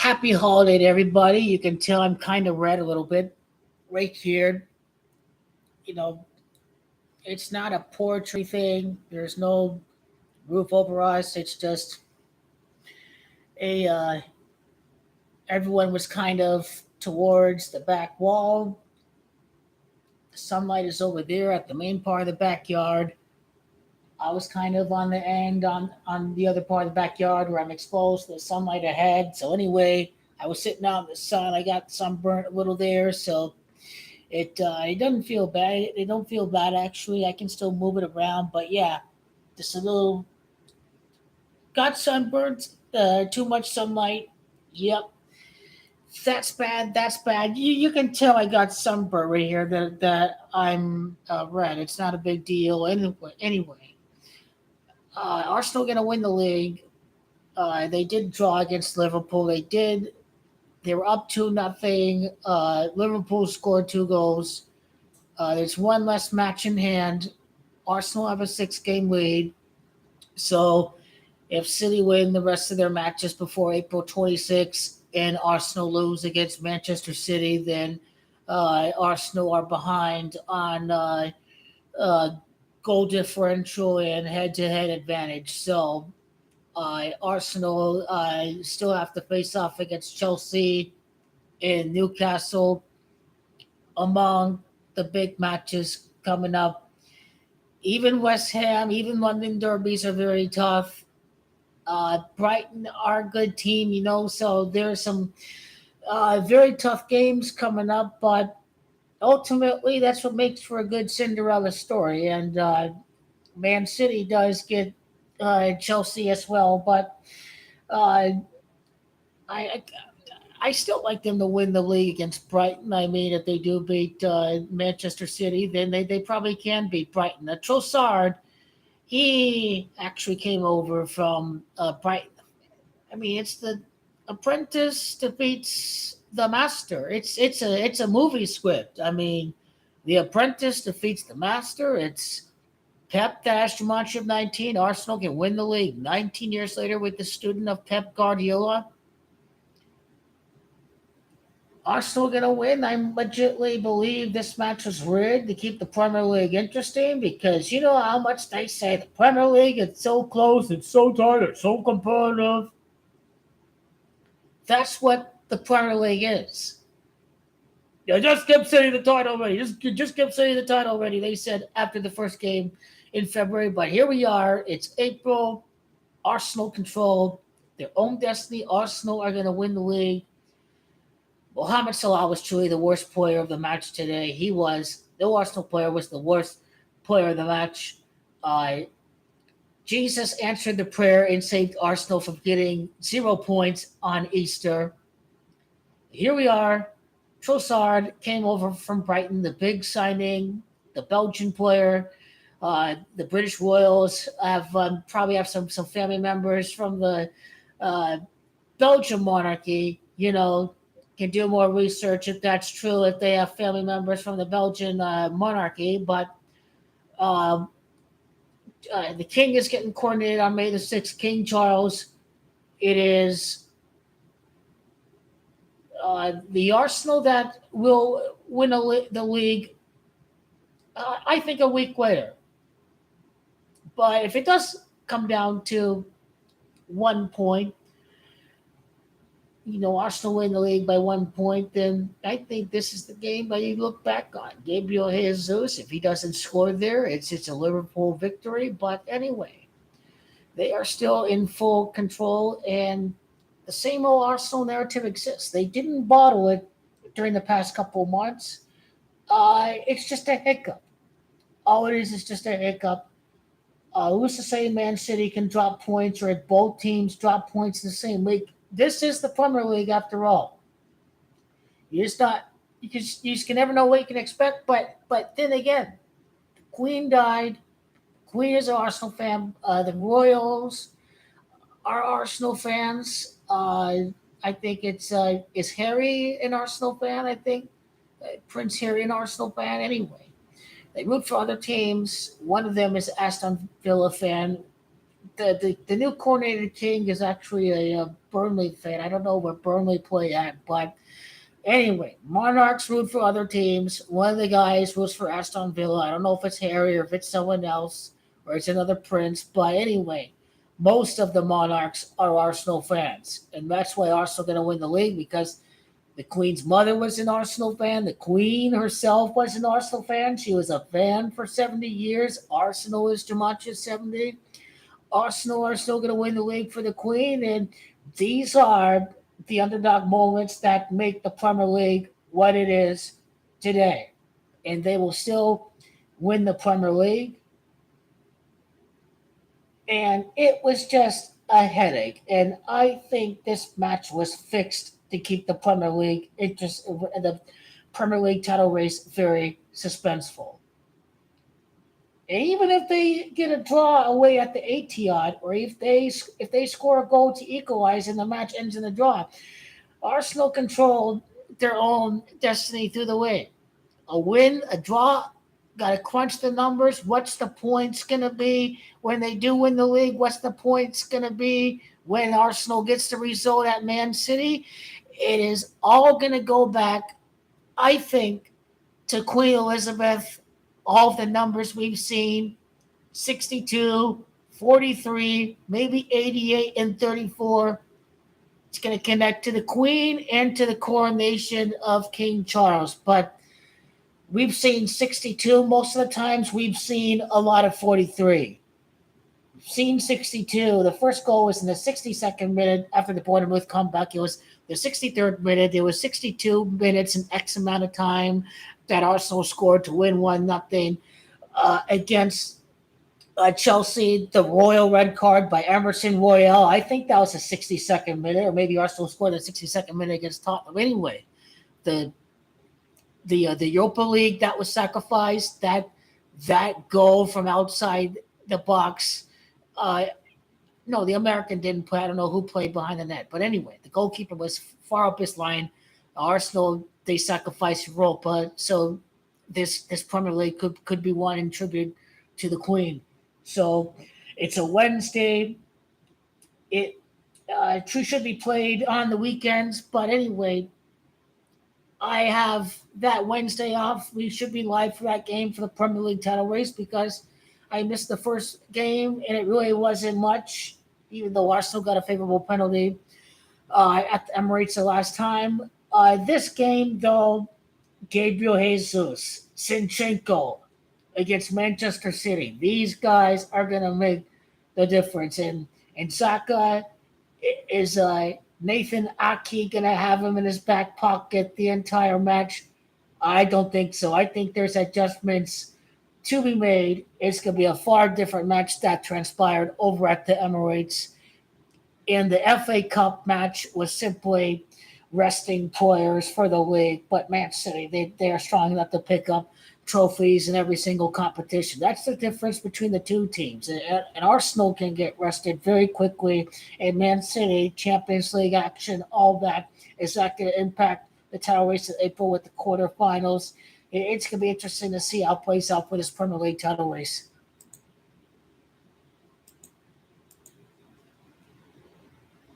Happy holiday to everybody. You can tell I'm kind of red a little bit right here. You know, it's not a poetry thing. There's no roof over us. It's just a everyone was kind of towards the back wall. The sunlight is over there at the main part of the backyard. I was kind of on the end on the other part of the backyard where I'm exposed to the sunlight ahead. So anyway, I was sitting out in the sun. I got sunburnt a little there, so it doesn't feel bad. It don't feel bad actually. I can still move it around, but yeah, just a little got sunburned. Too much sunlight. Yep, that's bad. That's bad. You can tell I got sunburn right here. That I'm red. It's not a big deal anyway. Arsenal gonna win the league. They did draw against Liverpool. They did. They were up 2-0. Liverpool scored 2 goals. There's one less match in hand. Arsenal have a 6-game lead. So if City win the rest of their matches before April 26th and Arsenal lose against Manchester City, then Arsenal are behind on uh, goal differential and head-to-head advantage. So Arsenal still have to face off against Chelsea and Newcastle among the big matches coming up. Even West Ham, even London derbies are very tough. Brighton are a good team, so there's some very tough games coming up, but ultimately that's what makes for a good Cinderella story. And Man City does get Chelsea as well, but uh, I I still like them to win the league against Brighton. I mean, if they do beat Manchester City, then they probably can beat Brighton. Trossard, he actually came over from Brighton. I mean, it's the apprentice defeats the master. It's a movie script. I mean, the apprentice defeats the master. It's Pep dash Demonstrative 19. Arsenal can win the league 19 years later with the student of Pep Guardiola. Arsenal going to win. I legitimately believe this match was rigged to keep the Premier League interesting because you know how much they say the Premier League is so close, it's so tight, it's so competitive. That's what the Premier League is. You just kept saying the title already. Just kept saying the title already. They said after the first game in February, but here we are. It's April. Arsenal control their own destiny. Arsenal are going to win the league. Mohamed Salah was truly the worst player of the match today. He was. The Arsenal player was the worst player of the match. Uh, Jesus answered the prayer and saved Arsenal from getting 0 points on Easter. Here we are. Trossard came over from Brighton, the big signing, the Belgian player. The British Royals have probably have some family members from the uh, Belgian monarchy. Can do more research if that's true. If they have family members from the Belgian monarchy, but um, the king is getting coronated on May the 6th. King Charles. It is the Arsenal that will win the league. I think a week later. But if it does come down to 1 point, Arsenal win the league by 1 point, then I think this is the game that you look back on. Gabriel Jesus, if he doesn't score there, it's a Liverpool victory. But anyway, they are still in full control, and the same old Arsenal narrative exists. They didn't bottle it during the past couple of months. It's just a hiccup. All it is just a hiccup. Who's to say Man City can drop points or if both teams drop points in the same week? This is the Premier League after all. You just can never know what you can expect. But then again, the Queen died. The Queen is an Arsenal fan. The Royals are Arsenal fans. I think it's is Harry an Arsenal fan? I think Prince Harry an Arsenal fan. Anyway, they root for other teams. One of them is Aston Villa fan. the new coordinator king is actually a Burnley fan. I don't know where Burnley play at, but anyway, Monarchs root for other teams. One of the guys roots for Aston Villa. I don't know if it's Harry or if it's someone else or it's another prince. But anyway, most of the Monarchs are Arsenal fans. And that's why Arsenal going to win the league because the Queen's mother was an Arsenal fan. The Queen herself was an Arsenal fan. She was a fan for 70 years. Arsenal is too much at 70. Arsenal are still going to win the league for the Queen, and these are the underdog moments that make the Premier League what it is today. And they will still win the Premier League. And it was just a headache. And I think this match was fixed to keep the Premier League the Premier League title race very suspenseful. Even if they get a draw away at the Etihad, or if they score a goal to equalize and the match ends in a draw, Arsenal controlled their own destiny through the way. A win, a draw, got to crunch the numbers. What's the points going to be when they do win the league? What's the points going to be when Arsenal gets the result at Man City? It is all going to go back, I think, to Queen Elizabeth. All of the numbers we've seen 62, 43, maybe 88 and 34. It's going to connect to the Queen and to the coronation of King Charles. But we've seen 62 most of the times. We've seen a lot of 43. We've seen 62. The first goal was in the 62nd minute after the Bournemouth comeback. It was the 63rd minute. There was 62 minutes and X amount of time that Arsenal scored to win 1-0 against Chelsea. The royal red card by Emerson Royale. I think that was the 62nd minute, or maybe Arsenal scored the 62nd minute against Tottenham. Anyway, the Europa League that was sacrificed, that goal from outside the box. No, the American didn't play. I don't know who played behind the net. But anyway, the goalkeeper was far up his line. Arsenal, they sacrificed Europa. So this Premier League could be won in tribute to the Queen. So it's a Wednesday. It should be played on the weekends. But anyway, I have that Wednesday off. We should be live for that game for the Premier League title race because I missed the first game and it really wasn't much, even though Arsenal got a favorable penalty at the Emirates the last time. This game, though, Gabriel Jesus, Zinchenko against Manchester City. These guys are going to make the difference. And Saka is Nathan Aki going to have him in his back pocket the entire match? I don't think so. I think there's adjustments to be made. It's going to be a far different match that transpired over at the Emirates. And the FA Cup match was simply resting players for the league. But Man City, they are strong enough to pick up trophies in every single competition. That's the difference between the two teams. And Arsenal can get rested very quickly. And Man City, Champions League action, all that, is that going to impact the title race in April with the quarterfinals? It's going to be interesting to see how it plays out for this Premier League title race.